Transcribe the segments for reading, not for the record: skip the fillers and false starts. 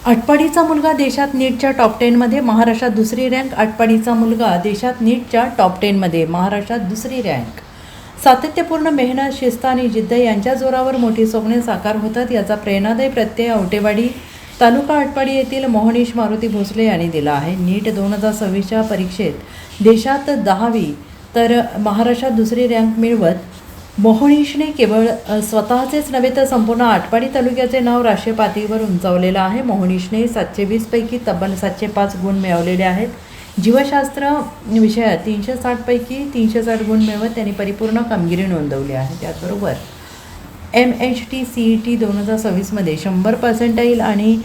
आटपाडीचा मुलगा देशात नीटच्या टॉप 10मध्ये, महाराष्ट्रात दुसरी रँक. आटपाडीचा मुलगा देशात नीटच्या टॉप 10मध्ये, महाराष्ट्रात दुसरी रँक. सातत्यपूर्ण मेहनत, शिस्त आणि जिद्द यांच्या जोरावर मोठी स्वप्ने साकार होतात, याचा प्रेरणादायी प्रत्यय औटेवाडी तालुका आटपाडी येथील मोहनीश मारुती भोसले यांनी दिला आहे. नीट 2026च्या परीक्षेत देशात 10वी तर महाराष्ट्रात दुसरी रँक मिळवत मोहनीशने केवळ स्वतःचेच नव्हे तर संपूर्ण आटपाडी तालुक्याचे नाव राष्ट्रीय पातळीवर उंचावलेलं आहे. मोहनीशने 720 पैकी तब्बल 705 गुण मिळवलेले आहेत. जीवशास्त्र विषयात 360 पैकी 360 गुण मिळवत त्यांनी परिपूर्ण कामगिरी नोंदवली आहे. त्याचबरोबर MHT-CET 2026मध्ये 100% आणि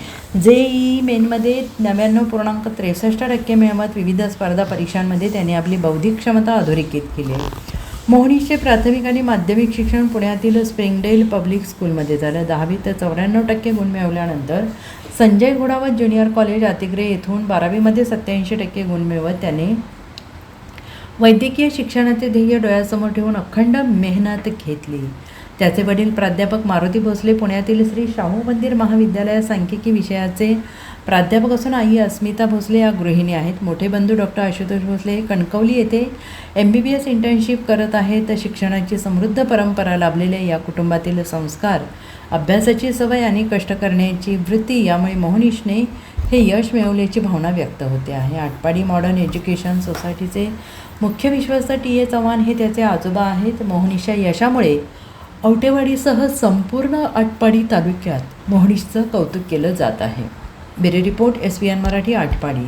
JEE मेनमध्ये 99.63% मिळवत विविध स्पर्धा परीक्षांमध्ये त्यांनी आपली बौद्धिक क्षमता अधोरेखित केली आहे. मोहनीशचे प्राथमिक आणि माध्यमिक शिक्षण पुण्यातील स्प्रिंगडेल पब्लिक स्कूलमध्ये झालं. 10वीत 94% गुण मिळवल्यानंतर संजय घोडावत ज्युनियर कॉलेज आतिग्रे येथून 12वीमध्ये 87% गुण मिळवत त्याने वैद्यकीय शिक्षणाचे ध्येय डोळ्यासमोर ठेवून अखंड मेहनत घेतली. त्याचे वडील प्राध्यापक मारुती भोसले पुण्यातील श्री शाहू मंदिर महाविद्यालयात सांख्यिकी विषयाचे प्राध्यापक असून आई अस्मिता भोसले या गृहिणी आहेत. मोठे बंधू डॉक्टर आशुतोष भोसले कणकवली येथे MBBS इंटर्नशिप करत आहेत. शिक्षणाची समृद्ध परंपरा लाभलेल्या या कुटुंबातील संस्कार, अभ्यासाची सवय आणि कष्ट करण्याची वृत्ती यामुळे मोहनीशने हे यश मिळवल्याची भावना व्यक्त होते आहे. आटपाडी मॉडर्न एज्युकेशन सोसायटीचे मुख्य विश्वस्त TA चव्हाण हे त्याचे आजोबा आहेत. मोहनीशच्या यशामुळे औटेवाडीसह संपूर्ण आटपाडी तालुक्यात मोहनीशचं कौतुक केलं जात आहे. Bureau report SBN Marathi, Atpadi.